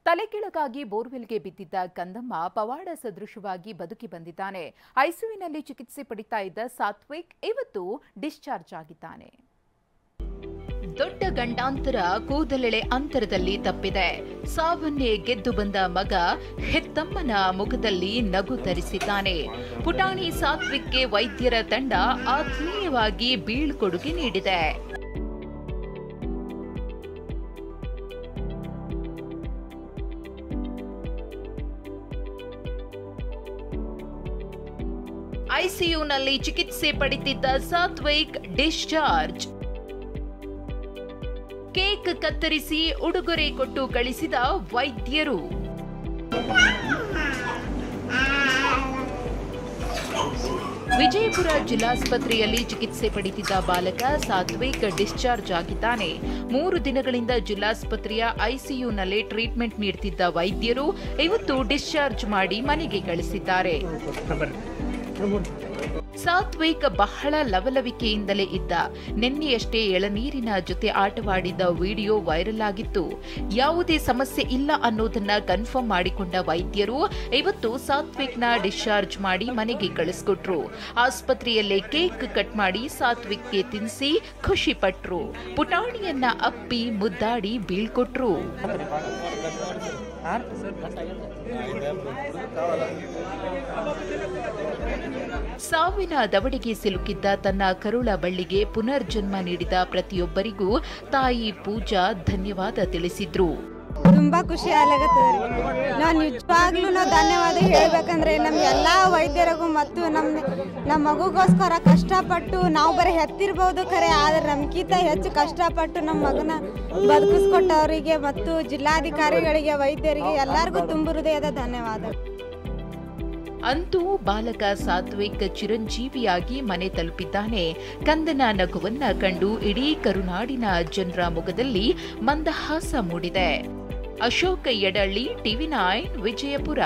ತಲೆಕೆಳಗಾಗಿ ಬೋರ್ವೆಲ್ಗೆ ಬಿದ್ದಿದ್ದ ಕಂದಮ್ಮ ಪವಾಡ ಸದೃಶವಾಗಿ ಬದುಕಿ ಬಂದಿದ್ದಾನೆ. ಐಸಿಯುನಲ್ಲಿ ಚಿಕಿತ್ಸೆ ಪಡಿತಾ ಇದ್ದ ಸಾತ್ವಿಕ್ ಇವತ್ತು ಡಿಸ್ಚಾರ್ಜ್ ಆಗಿದ್ದಾನೆ. ದೊಡ್ಡ ಗಂಡಾಂತರ ಕೂದಲೆಳೆ ಅಂತರದಲ್ಲಿ ತಪ್ಪಿದೆ. ಸಾವನ್ನೇ ಗೆದ್ದು ಬಂದ ಮಗ ಹೆತ್ತಮ್ಮನ ಮುಖದಲ್ಲಿ ನಗು ತರಿಸಿದ್ದಾನೆ. ಪುಟಾಣಿ ಸಾತ್ವಿಕ್ಗೆ ವೈದ್ಯರ ತಂಡ ಆತ್ಮೀಯವಾಗಿ ಬೀಳ್ಕೊಡುಗೆ ನೀಡಿದೆ. ಐಸಿಯುನಲ್ಲಿ ಚಿಕಿತ್ಸೆ ಪಡೆದಿದ್ದ ಸಾತ್ವಿಕ್ ಡಿಸ್ಚಾರ್ಜ್. ಕೇಕ್ ಕತ್ತರಿಸಿ ಉಡುಗೊರೆ ಕೊಟ್ಟು ಕಳಿಸಿದ ವೈದ್ಯರು. ವಿಜಯಪುರ ಜಿಲ್ಲಾಸ್ಪತ್ರೆಯಲ್ಲಿ ಚಿಕಿತ್ಸೆ ಪಡೆದಿದ್ದ ಬಾಲಕ ಸಾತ್ವಿಕ್ ಡಿಸ್ಚಾರ್ಜ್ ಆಗಿದ್ದಾನೆ. 3 ದಿನಗಳಿಂದ ಜಿಲ್ಲಾಸ್ಪತ್ರೆಯ ಐಸಿಯುನಲ್ಲಿ ಟ್ರೀಟ್ಮೆಂಟ್ ನೀಡುತ್ತಿದ್ದ ವೈದ್ಯರು ಇವತ್ತು ಡಿಸ್ಚಾರ್ಜ್ ಮಾಡಿ ಮನೆಗೆ ಕಳಿಸಿದ್ದಾರೆ. ಸಾತ್ವಿಕ್ ಬಹಳ ಲವಲವಿಕೆಯಿಂದಲೇ ಇದ್ದ. ನಿನ್ನೆಯಷ್ಟೇ ಎಳನೀರಿನ ಜೊತೆ ಆಟವಾಡಿದ್ದ ವಿಡಿಯೋ ವೈರಲ್ ಆಗಿತ್ತು. ಯಾವುದೇ ಸಮಸ್ಯೆ ಇಲ್ಲ ಅನ್ನೋದನ್ನ ಕನ್ಫರ್ಮ್ ಮಾಡಿಕೊಂಡ ವೈದ್ಯರು ಇವತ್ತು ಸಾತ್ವಿಕ್ನ ಡಿಸ್ಚಾರ್ಜ್ ಮಾಡಿ ಮನೆಗೆ ಕಳಿಸ್ಕೊಟ್ರು. ಆಸ್ಪತ್ರೆಯಲ್ಲೇ ಕೇಕ್ ಕಟ್ ಮಾಡಿ ಸಾತ್ವಿಕ್ಗೆ ತಿನ್ನಿಸಿ ಖುಷಿ ಪಟ್ರು. ಪುಟಾಣಿಯನ್ನ ಅಪ್ಪಿ ಮುದ್ದಾಡಿ ಬೀಳ್ಕೊಟ್ರು. ಸಾವಿನ ದವಡೆಗೆ ಸಿಲುಕಿದ್ದ ತನ್ನ ಕರುಳ ಬಳ್ಳಿಗೆ ಪುನರ್ಜನ್ಮ ನೀಡಿದ ಪ್ರತಿಯೊಬ್ಬರಿಗೂ ತಾಯಿ ಪೂಜಾ ಧನ್ಯವಾದ ತಿಳಿಸಿದ್ರು. ತುಂಬಾ ಖುಷಿ ಆಗತ್ತದ. ನಾವು ನಿಜವಾಗ್ಲೂ ಧನ್ಯವಾದ ಹೇಳ್ಬೇಕಂದ್ರೆ ನಮ್ ಎಲ್ಲಾ ವೈದ್ಯರಿಗೂ ಮತ್ತು ನಮ್ಮ ಮಗುಗೋಸ್ಕರ ಕಷ್ಟಪಟ್ಟು ನಾವು ಬರೀ ಹೆತ್ತಿರ್ಬೋದು ಖರೆ, ಆದ್ರೆ ನಮ್ಗಿಂತ ಹೆಚ್ಚು ಕಷ್ಟಪಟ್ಟು ನಮ್ಮ ಮಗನ ಬದುಕಿಸ್ಕೊಟ್ಟವರಿಗೆ ಮತ್ತು ಜಿಲ್ಲಾಧಿಕಾರಿಗಳಿಗೆ ವೈದ್ಯರಿಗೆ ಎಲ್ಲರಿಗೂ ತುಂಬ ಹೃದಯದ ಧನ್ಯವಾದ. ಅಂತೂ ಬಾಲಕ ಸಾತ್ವಿಕ್ ಚಿರಂಜೀವಿಯಾಗಿ ಮನೆ ತಲುಪಿದ್ದಾನೆ. ಕಂದನ ನಗುವನ್ನ ಕಂಡು ಇಡೀ ಕರುನಾಡಿನ ಜನರ ಮುಖದಲ್ಲಿ ಮಂದಹಾಸ ಮೂಡಿದೆ. ಅಶೋಕ್ ಯಡಳ್ಳಿ, ಟಿವಿ9 ವಿಜಯಪುರ.